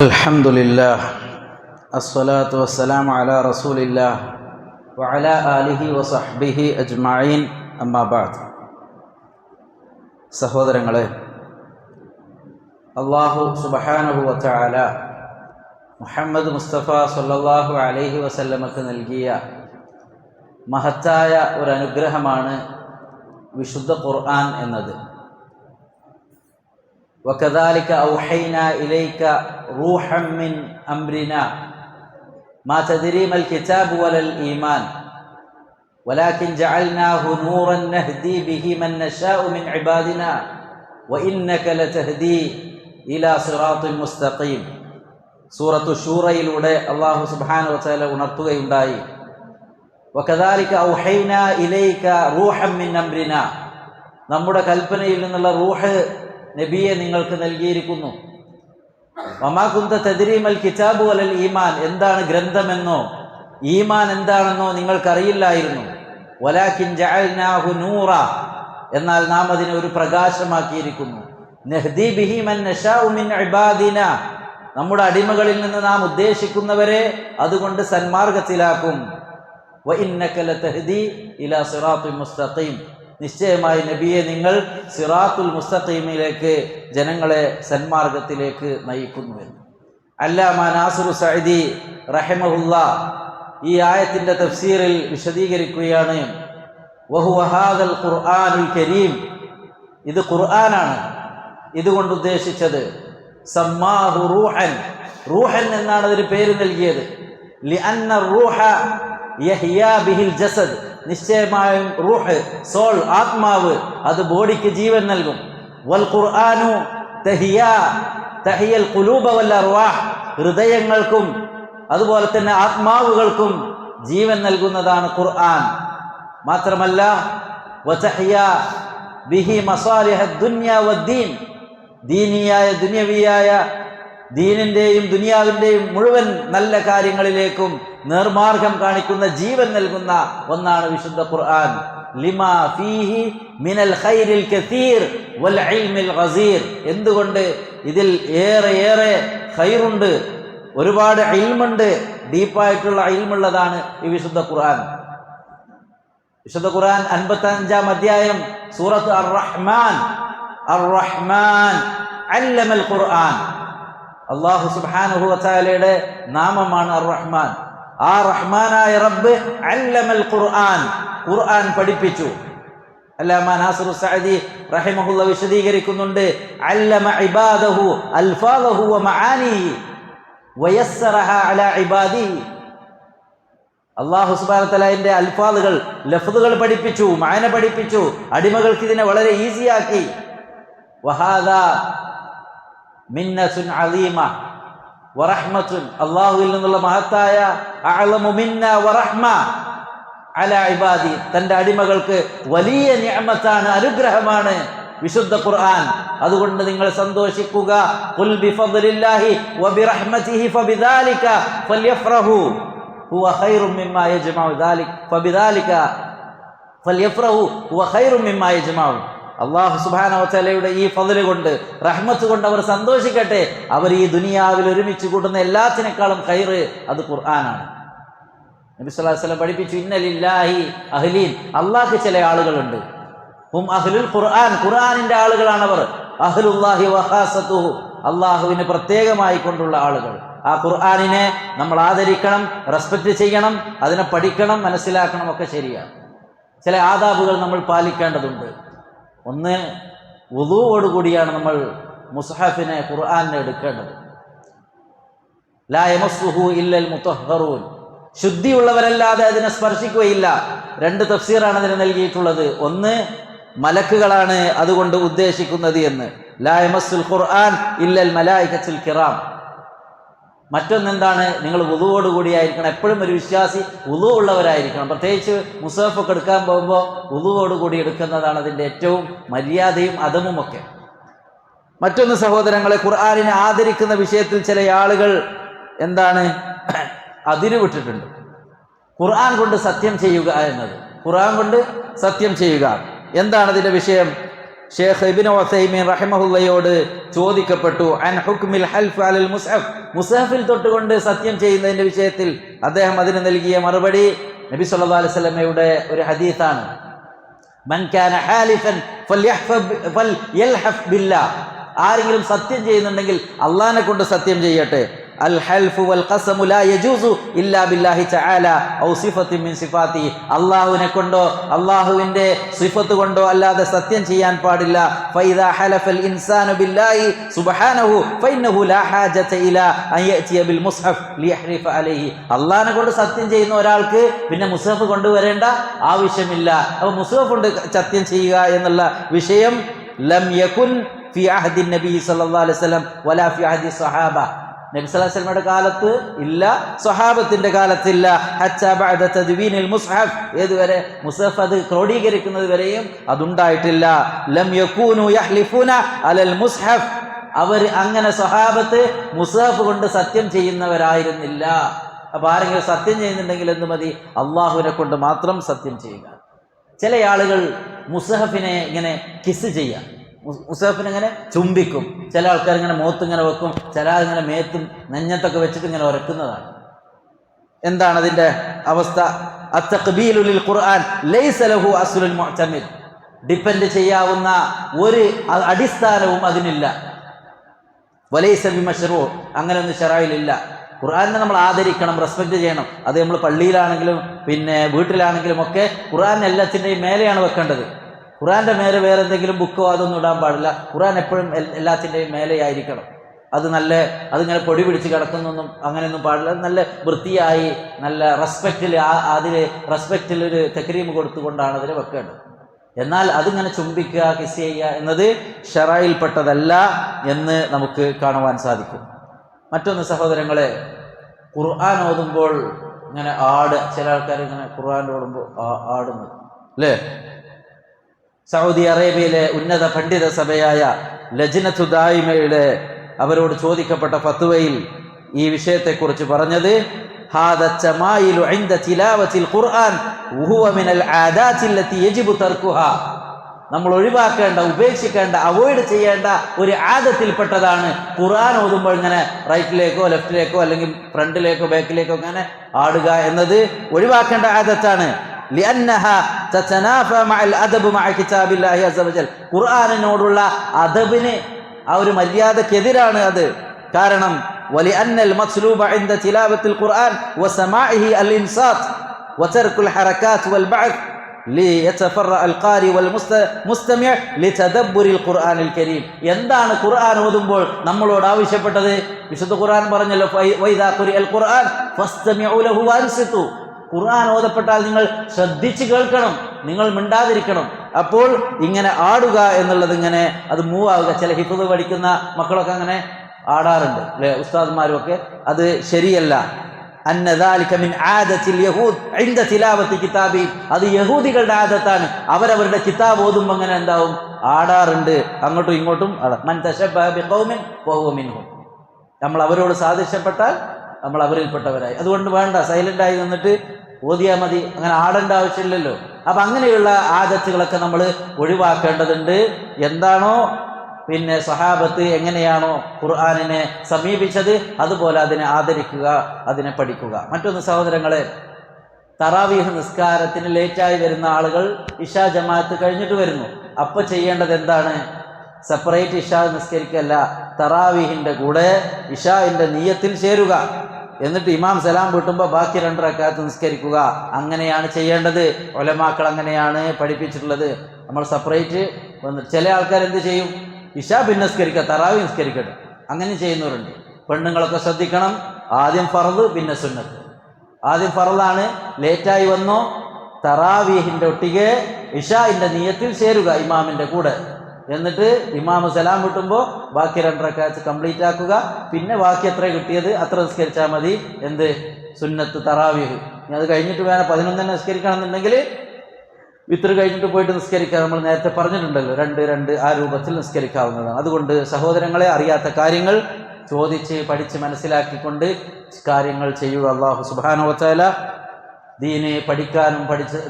അൽഹംദുലില്ലാഹ് അസ്സലാത്തു വസ്സലാമു അലാ റസൂലില്ലാഹ് വഅലാ ആലിഹി വസഹ്ബിഹി അജ്മഈൻ അമ്മാ ബഅദ്. സഹോദരങ്ങളെ, അല്ലാഹു സുബ്ഹാനഹു വതആല മുഹമ്മദ് മുസ്തഫ സല്ലല്ലാഹു അലൈഹി വസല്ലമക്ക് നൽകിയ മഹത്തായ ഒരു അനുഗ്രഹമാണ് വിശുദ്ധ ഖുർആൻ എന്നത്. وكذلك أوحينا إليك روحا من أمرنا ما تدري ما الكتاب ولا الإيمان ولكن جعلناه نورا نهدي به من نشاء من عبادنا وإنك لتهدي إلى صراط مستقيم. സൂറത്തു ശൂറയിലൂടെ അല്ലാഹു സുബ്ഹാനഹു വതആല ഉണർത്തുകയുണ്ടായി, വകദാലിക ഔഹൈനാ ഇലൈക റൂഹൻ മിൻ അംരിനാ, നമ്മുടെ കൽപ്പനയിൽ നിന്നുള്ള റൂഹ് നബിയെ നിങ്ങൾക്ക് നൽകിയിരിക്കുന്നു. വമാ കുന്ത തദ്രീ മൽ കിതാബു വലൽ ഈമാൻ, എന്താണ് ഗ്രന്ഥമെന്നോ ഈമാൻ എന്താണെന്നോ നിങ്ങൾക്കറിയില്ലായിരുന്നു. വലാകിൻ ജഅൽനാഹു നൂറ, എന്നാൽ നാം അതിനെ ഒരു പ്രകാശമാക്കിയിരിക്കുന്നു. നഹ്ദി ബിഹി മൻ നശാഉ മിൻ ഇബാദിന, നമ്മുടെ അടിമകളിൽ നിന്ന് നാം ഉദ്ദേശിക്കുന്നവരെ അതുകൊണ്ട് സന്മാർഗത്തിലാക്കും. വ ഇന്നക ലതഹ്ദി ഇലാ സിറാത്തുൽ മുസ്തഖീം, നിശ്ചയമായി നബിയെ നിങ്ങൾ സിറാത്തുൽ മുസ്തഖീമിലേക്ക്, ജനങ്ങളെ സന്മാർഗത്തിലേക്ക് നയിക്കുന്നുവെന്ന്. അല്ലാമ നാസിറു സഅദി റഹിമഹുല്ലാ ഈ ആയത്തിന്റെ തഫ്സീറിൽ വിശദീകരിക്കുകയാണ്, വഹുവ ഹാദൽ ഖുർആനുൽ കരീം, ഇത് ഖുർആനാണ്. ഇതുകൊണ്ട് ഉദ്ദേശിച്ചത് സമ്മാഹു റൂഹൻ, റൂഹൻ എന്നാണ് അതിന് പേര് നൽകിയത്. ലിഅന്ന റൂഹ യഹ്യാ ബിഹിൽ ജസദ്, നിശ്ചയമായും റൂഹ്, സോൾ, ആത്മാവ്, അത് ബോഡിക്ക് ജീവൻ നൽകും. വൽ ഖുർആനു തഹിയൽ ഖുലൂബ വൽ അർവാഹ്, ഹൃദയങ്ങൾക്കും അതുപോലെ തന്നെ ആത്മാവുകൾക്കും ജീവൻ നൽകുന്നതാണ് ഖുർആൻ. മാത്രമല്ല വതഹിയാ ബിഹി മസാലിഹദ് ദുനിയ വദ്ദീൻ, ദീനിയായ ദുനിയവിയായ ദീനിന്റെയും ദുനിയാവിന്റെയും മുഴുവൻ നല്ല കാര്യങ്ങളിലേക്കും നേർമാർഗം കാണിക്കുന്ന ജീവൻ നൽകുന്ന ഒന്നാണ് വിശുദ്ധ ഖുർആൻ. ലിമാ ഫീഹി മിനൽ ഖൈറിൽ കസീർ വൽ ഇൽമിൽ ഗസീർ, എന്തുകൊണ്ട് ഇതിൽ ഏറെ ഖൈറുണ്ട്, ഒരുപാട് ഇൽമുണ്ട്, ഡീപ്പായിട്ടുള്ള ഇൽമുള്ളതാണ് ഈ വിശുദ്ധ ഖുർആൻ. വിശുദ്ധ ഖുർആൻ 55-ാം അധ്യായം സൂറത്ത് അർ-റഹ്മാൻ അല്ലമൽ ഖുർആൻ, അല്ലാഹു സുബ്ഹാനഹു വതആലയുടെ നാമമാണ് അർ-റഹ്മാൻ. ആ റഹ്മാനായ റബ്ബ് അല്ലമൽ ഖുർആൻ, ഖുർആൻ പഠിപ്പിച്ചു. അല്ലാമ നാസിറു സഅദി റഹിമഹുല്ലാ വിശദീകരിക്കുന്നുണ്ട്, അല്ലമ ഇബാദഹു അൽഫാദഹു വ മആനിഹി വയസ്സറഹ അലാ ഇബാദിഹി, അല്ലാഹു സുബ്ഹാനഹു വതആലയുടെ അൽഫാദുകൾ, ലഫ്ദുകൾ പഠിപ്പിച്ചു, മഅന പഠിപ്പിച്ചു, അടിമകൾക്ക് ഇതിനെ വളരെ ഈസിയാക്കി. വഹാദാ മിന്നത്തുൻ അളീമ വറഹ്മത്തുൻ, അല്ലാഹുവിൽ നിന്നുള്ള മഹത്തായ അഅലമു മിന്ന വറഹ്മ അലാ ഇബാദി, തന്റെ അടിമകൾക്ക് വലിയ നിഅമത്താണ്, അനുഗ്രഹമാണ് വിശുദ്ധ ഖുർആൻ. അതുകൊണ്ട് നിങ്ങൾ സന്തോഷിക്കുക. ഖുൽ ബിഫദ്ലില്ലാഹി വബിറഹ്മതിഹി ഫബിദാലിക ഫൽയഫ്റഹു ഹുവ ഖൈറും മിമ്മാ യജ്മഉ ദാലിക ഫബിദാലിക ഫൽയഫ്റഹു ഹുവ ഖൈറും മിമ്മാ യജ്മഉ, അല്ലാഹു സുബ്ഹാനഹു വതആലയുടെ ഈ ഫദ്ല് കൊണ്ട്, റഹ്മത്ത് കൊണ്ട് അവർ സന്തോഷിക്കട്ടെ. അവർ ഈ ദുനിയാവിൽ ഒരുമിച്ച് കൂട്ടുന്ന എല്ലാത്തിനേക്കാളും ഖൈറ് അത് ഖുർആനാണ്. നബി സല്ലല്ലാഹു അലൈഹി വസല്ലം പഠിപ്പിച്ചു, ഇന്ന ലില്ലാഹി അഹ്ലീൻ, അല്ലാഹുക്ക് ചില ആളുകളുണ്ട്. ഹും അഹ്ലുൽ ഖുർആൻ, ഖുർആനിന്റെ ആളുകളാണ് അവർ. അഹ്ലുല്ലാഹി വഖാസത്തുഹു, അല്ലാഹുവിനെ പ്രത്യേകമായി കൊണ്ടുള്ള ആളുകൾ. ആ ഖുർആനിനെ നമ്മൾ ആദരിക്കണം, റെസ്പെക്ട് ചെയ്യണം, അതിനെ പഠിക്കണം, മനസ്സിലാക്കണം, ഒക്കെ ശരിയാണ്. ചില ആദാബുകൾ നമ്മൾ പാലിക്കേണ്ടതുണ്ട്. ഒന്ന്, വുളൂഓടുകൂടിയാണ് നമ്മൾ മുസ്ഹഫിനെ, ഖുർആനെ എടുക്കേണ്ടത്. ലാ യമസ്സുഹു ഇല്ലൽ മുതഹ്ഹറൂൻ, ശുദ്ധിയുള്ളവരല്ലാതെ അതിനെ സ്പർശിക്കുകയില്ല. 2 തഫ്സീറാണ് അതിന് നൽകിയിട്ടുള്ളത്. ഒന്ന്, മലക്കുകളാണ് അതുകൊണ്ട് ഉദ്ദേശിക്കുന്നത് എന്ന്, ലാ യമസ്സുൽ ഖുർആൻ ഇല്ലൽ മലായികത്തുൽ കിറാം. മറ്റൊന്നെന്താണ്, നിങ്ങൾ വുളൂഓടുകൂടിയായിരിക്കണം. എപ്പോഴും ഒരു വിശ്വാസി വുളൂ ഉള്ളവരായിരിക്കണം. പ്രത്യേകിച്ച് മുസഹഫ് എടുക്കാൻ പോകുമ്പോൾ വുളൂഓടുകൂടി എടുക്കുന്നതാണ് അതിൻ്റെ ഏറ്റവും മര്യാദയും അദമുമൊക്കെ. മറ്റൊന്ന് സഹോദരങ്ങളെ, ഖുർആനിനെ ആദരിക്കുന്ന വിഷയത്തിൽ ചില ആളുകൾ എന്താണ് അതിരുവിട്ടിട്ടുണ്ട്. ഖുർആൻ കൊണ്ട് സത്യം ചെയ്യുക എന്നത്, ഖുർആൻ കൊണ്ട് സത്യം ചെയ്യുക എന്താണ് അതിൻ്റെ വിഷയം? ഷേഖ് ഇബ്നു ഉസൈമീൻ റഹിമഹുള്ളയോട് ചോദിക്കപ്പെട്ടു അൻ ഹുക്മിൽ ഹൽഫ് അലൽ മുസ്ഹഫ്, മുസ്ഹഫിൽ തൊട്ടുകൊണ്ട് സത്യം ചെയ്യുന്നതിന്റെ വിഷയത്തിൽ. അദ്ദേഹം അതിന് നൽകിയ മറുപടി നബി സല്ലല്ലാഹു അലൈഹി വസല്ലമയുടെ ഒരു ഹദീസാണ്. മൻ കാന ഹാലിഫൻ ഫൽയൽഹഫ് ബില്ലാഹ്, ആരെങ്കിലും സത്യം ചെയ്യുന്നുണ്ടെങ്കിൽ അള്ളാഹിനെ കൊണ്ട് സത്യം ചെയ്യട്ടെ. അൽ ഹൽഫു വൽ ഖസമു ലാ യജൂസു ഇല്ലാ ബില്ലാഹി തആല ഔ സിഫത്തിൻ മിൻ സിഫാത്തി, അല്ലാഹുവിനെ കൊണ്ടോ അല്ലാഹുവിന്റെ സിഫത്ത് കൊണ്ടോ അല്ലാതെ സത്യം ചെയ്യാൻ പാടില്ല. ഫൈദാ ഹലഫൽ ഇൻസാനു ബില്ലാഹി സുബ്ഹാനഹു ഫഇന്നഹു ലാ ഹാജത ഇലാ അൻ യഅതിയ ബിൽ മുസ്ഹഫ് ലിയഹ്രിഫ അലൈഹി, അല്ലാഹുവിനെ കൊണ്ട് സത്യം ചെയ്യുന്ന ഒരാൾക്ക് പിന്നെ മുസ്ഹഫ് കൊണ്ടുവരേണ്ട ആവശ്യമില്ല. അപ്പോൾ മുസ്ഹഫ് കൊണ്ട് സത്യം ചെയ്യുക എന്നുള്ള വിഷയം ലം യകുൻ ഫി അഹദി നബി സല്ലല്ലാഹു അലൈഹി വസല്ലം വലാ ഫി അഹദി സ്വഹാബ, നബി സല്ലല്ലാഹു അലൈഹി വസല്ലമയുടെ കാലത്ത് ഇല്ല, സ്വഹാബത്തിന്റെ കാലത്തില്ല. ഹത്താ ബഅദ തദ്വീനിൽ മുസ്ഹഫ്, ഏതുവരെ മുസ്ഹഫ് അത് ക്രോഡീകരിക്കുന്നത് വരെയും അതുണ്ടായിട്ടില്ല. ലം യകൂനു യഹ്ലിഫൂന അലൽ മുസ്ഹഫ്, അവർ അങ്ങനെ സ്വഹാബത്ത് മുസ്ഹഫ് കൊണ്ട് സത്യം ചെയ്യുന്നവരായിരുന്നില്ല. അപ്പൊ ആരെങ്കിലും സത്യം ചെയ്യുന്നുണ്ടെങ്കിൽ എന്ത് മതി? അള്ളാഹുവിനെ കൊണ്ട് മാത്രം സത്യം ചെയ്യുക. ചില ആളുകൾ മുസ്ഹഫിനെ ഇങ്ങനെ കിസ് ചെയ്യാം, മുസ്ഹഫിനെ ഇങ്ങനെ ചുംബിക്കും. ചില ആൾക്കാർ ഇങ്ങനെ മുഖത്ത് ഇങ്ങനെ വെക്കും, ചില ഇങ്ങനെ മേത്തും നെഞ്ഞത്തൊക്കെ വെച്ചിട്ട് ഇങ്ങനെ ഉരക്കുന്നതാണ്. എന്താണ് അതിന്റെ അവസ്ഥ? അത്തഖ്ബീലു ലിൽ ഖുർആൻ ലൈസ ലഹു അസ്ലുൻ മുഅ്തമിദ്, ഡിപ്പെൻഡ് ചെയ്യാവുന്ന ഒരു അടിസ്ഥാനവും അതിനില്ല. വലൈസ ബിമശ്റൂ, അങ്ങനെയൊന്നും ശറഅയിലില്ല. ഖുർആനെ നമ്മൾ ആദരിക്കണം, റെസ്പെക്ട് ചെയ്യണം. അത് നമ്മൾ പള്ളിയിലാണെങ്കിലും പിന്നെ വീട്ടിലാണെങ്കിലും ഒക്കെ ഖുർആൻ എല്ലാത്തിൻ്റെയും മേലെയാണ് വെക്കേണ്ടത്. ഖുർആന്റെ മേലെ വേറെ എന്തെങ്കിലും ബുക്കോ അതൊന്നും ഇടാൻ പാടില്ല. ഖുർആൻ എപ്പോഴും എല്ലാത്തിൻ്റെയും മേലെയായിരിക്കണം. അത് അതിങ്ങനെ പൊടി പിടിച്ച് കിടക്കുന്നൊന്നും അങ്ങനെയൊന്നും പാടില്ല. നല്ല വൃത്തിയായി നല്ല റെസ്പെക്റ്റിൽ റെസ്പെക്റ്റിലൊരു തക്രീം കൊടുത്തുകൊണ്ടാണ് അതിന് വെക്കേണ്ടത്. എന്നാൽ അതിങ്ങനെ ചുംബിക്കുക, കിസ് ചെയ്യുക എന്നത് ശറഅയിൽപ്പെട്ടതല്ല എന്ന് നമുക്ക് കാണുവാൻ സാധിക്കും. മറ്റൊന്ന് സഹോദരങ്ങളെ, ഖുർആൻ ഓതുമ്പോൾ ഇങ്ങനെ ചില ആൾക്കാർ ഇങ്ങനെ ഖുർആൻ ഓടുമ്പോൾ ആടുന്നത് അല്ലേ? സൗദി അറേബ്യയിലെ ഉന്നത പണ്ഡിത സഭയായ ലജ്നത്തു ദായിമയുടെ അവരോട് ചോദിക്കപ്പെട്ട ഫത്വയിൽ ഈ വിഷയത്തെക്കുറിച്ച് പറഞ്ഞത് ഹാദ തമായിലു ഇൻദ തിലാവത്തിൽ ഖുർആൻ വഹുവ മിനൽ ആദാത്തി അല്ലതി യജിബു തർക്കുഹാ, നമ്മൾ ഒഴിവാക്കേണ്ട, ഉപേക്ഷിക്കേണ്ട, അവോയ്ഡ് ചെയ്യേണ്ട ഒരു ആദത്തിൽപ്പെട്ടതാണ് ഖുർആൻ ഓതുമ്പോൾ ഇങ്ങനെ റൈറ്റിലേക്കോ ലെഫ്റ്റിലേക്കോ അല്ലെങ്കിൽ ഫ്രണ്ടിലേക്കോ ബാക്കിലേക്കോ അങ്ങനെ ആടുക എന്നത് ഒഴിവാക്കേണ്ട ആദത്താണ്. ലിഅന്നഹാ തതനാഫ മഅൽ അദബ് മഅ കിതാബില്ലാഹി അസ്സ വജൽ, ഖുർആനിനോടുള്ള അദബിന് ആ ഒരു മര്യാദക്കെതിരാണ് അത്. കാരണം വലിഅന്നൽ മത്ലൂബ ഇൻദ തിലാവത്തിൽ ഖുർആൻ വസമാഇഹി അൽ ഇൻസാത്ത് വതർകുൽ ഹറകാത്ത് വൽ ബഅത്ത് ليتفرع القارئ والمستمع لتدبر القرآن الكريم. എന്താണ് ഖുർആൻ ഓതുമ്പോൾ നമ്മളോട് ആവശ്യപ്പെട്ടത്? വിശുദ്ധ ഖുർആൻ പറഞ്ഞല്ലോ, വൈദാ ഖുരിഅൽ ഖുർആൻ ഫസ്തമിഉ ലഹു വൻസിതു, ഖുർആൻ ഓതപ്പെട്ടാൽ നിങ്ങൾ ശ്രദ്ധിച്ച് കേൾക്കണം, നിങ്ങൾ മിണ്ടാതിരിക്കണം. അപ്പോൾ ഇങ്ങനെ ആടുക എന്നുള്ളത് ഇങ്ങനെ അത് മൂവ് ആവുക. ചില ഹിഫ്ള് പഠിക്കുന്ന മക്കളൊക്കെ അങ്ങനെ ആടാറുണ്ട് അല്ലെ, ഉസ്താദ്മാരും ഒക്കെ. അത് ശരിയല്ല. അന്ന ദാലിക മിൻ ആദത്തിൽ യഹൂദ് ഇൻദ തിലാവത്തി കിതാബി, അത് യഹൂദികളുടെ ആദത്താണ്. അവരവരുടെ കിതാബ് ഓതുമ്പോൾ അങ്ങനെ എന്താവും? ആടാറുണ്ട്, അങ്ങോട്ടും ഇങ്ങോട്ടും. മൻ തശബ്ബഹ ബിഖൗമിൻ ഫഹുവ മിൻഹും, നമ്മൾ അവരോട് സാദൃശ്യപ്പെട്ടാൽ നമ്മൾ അവരിൽപ്പെട്ടവരായി. അതുകൊണ്ട് വേണ്ട, സൈലന്റായി നിന്നിട്ട് ഓതിയാൽ മതി, അങ്ങനെ ആടേണ്ട ആവശ്യമില്ലല്ലോ. അപ്പം അങ്ങനെയുള്ള ആദത്തുകളൊക്കെ നമ്മൾ ഒഴിവാക്കേണ്ടതുണ്ട്. എന്താണോ പിന്നെ സ്വഹാബത്ത് എങ്ങനെയാണോ ഖുർആനിനെ സമീപിച്ചത് അതുപോലെ അതിനെ ആദരിക്കുക, അതിനെ പഠിക്കുക. മറ്റൊന്ന് സഹോദരങ്ങളെ, തറാവീഹ് നിസ്കാരത്തിന് ലേറ്റായി വരുന്ന ആളുകൾ ഇശാ ജമാഅത്ത് കഴിഞ്ഞിട്ട് വരുന്നു. അപ്പോൾ ചെയ്യേണ്ടത് എന്താണ്? സെപ്പറേറ്റ് ഇശാ നിസ്കരിക്കല്ല, തറാവീഹിൻ്റെ കൂടെ ഇശാഇൻ്റെ നിയ്യത്തിൽ ചേരുക. എന്നിട്ട് ഇമാം സലാം വീട്ടുമ്പോൾ ബാക്കി 2 റക്അത്ത് നിസ്കരിക്കുക. അങ്ങനെയാണ് ചെയ്യേണ്ടത്. ഉലമാക്കൾ അങ്ങനെയാണ് പഠിപ്പിച്ചിട്ടുള്ളത്. നമ്മൾ സെപ്പറേറ്റ് ചില ആൾക്കാർ എന്ത് ചെയ്യും? ഇശാ പിന്നെ നിസ്കരിക്കുക, തറാവീഹ് നിസ്കരിക്കട്ടെ, അങ്ങനെ ചെയ്യുന്നവരുണ്ട്. പെണ്ണുങ്ങളൊക്കെ ശ്രദ്ധിക്കണം. ആദ്യം ഫർദ് പിന്നെ സുന്നത്ത്. ആദ്യം ഫർദാണ്, ലേറ്റായി വന്നോ തറാവീഹിൻ്റെ ഒട്ടിಗೆ ഇശാഇൻ്റെ നിയ്യത്തിൽ ചേരുക ഇമാമിൻ്റെ കൂടെ. എന്നിട്ട് ഇമാമ് സലാം കിട്ടുമ്പോൾ ബാക്കി 2 റക്അത്ത് കംപ്ലീറ്റ് ആക്കുക. പിന്നെ ബാക്കി എത്ര കിട്ടിയത് അത്ര നിസ്കരിച്ചാൽ മതി. എന്ത്? സുന്നത്ത് തറാവീഹ്. ഇനി അത് കഴിഞ്ഞിട്ട് വേണം 11 നിസ്കരിക്കണം എന്നുണ്ടെങ്കിൽ വിത്ർ കഴിഞ്ഞിട്ട് പോയിട്ട് നിസ്കരിക്കുക. നമ്മൾ നേരത്തെ പറഞ്ഞിട്ടുണ്ടല്ലോ, 2 ആ രൂപത്തിൽ നിസ്കരിക്കാവുന്നതാണ്. അതുകൊണ്ട് സഹോദരങ്ങളെ, അറിയാത്ത കാര്യങ്ങൾ ചോദിച്ച് പഠിച്ച് മനസ്സിലാക്കിക്കൊണ്ട് കാര്യങ്ങൾ ചെയ്യുക. അല്ലാഹു സുബ്ഹാനഹു വ തആല ദീനെ പഠിക്കാനും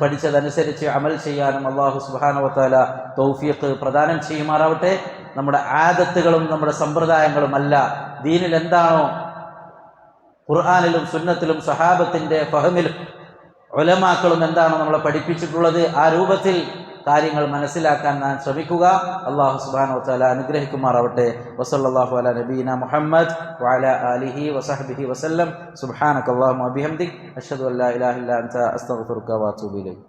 പഠിച്ചതനുസരിച്ച് അമൽ ചെയ്യാനും അല്ലാഹു സുബ്ഹാനഹു വ തആല തൗഫീഖ് പ്രദാനം ചെയ്യുമാറാവട്ടെ. നമ്മുടെ ആദത്തുകളും നമ്മുടെ സമ്പ്രദായങ്ങളും അല്ല, ദീനിൽ എന്താണോ ഖുർആനിലും സുന്നത്തിലും സഹാബത്തിന്റെ ഫഹമിലും ഉലമാക്കളും എന്താണോ നമ്മളെ പഠിപ്പിച്ചിട്ടുള്ളത് ആ രൂപത്തിൽ കാര്യങ്ങൾ മനസ്സിലാക്കാൻ നാം ശ്രമിക്കുക. അല്ലാഹു സുബ്ഹാനഹു വ തആല അനുഗ്രഹിക്കുമാറാവട്ടെ. വസല്ലല്ലാഹു അലാ നബീന മുഹമ്മദ് വഅലാ ആലിഹി വസഹ്ബിഹി വസല്ലം. സുബ്ഹാനക അല്ലാഹുമ്മ വബിഹംദിക് അഷ്ഹദു അൻ ലാ ഇലാഹ ഇല്ലാ അൻത അസ്തഗ്ഫിറുക വഅതൂബു ഇലൈക്.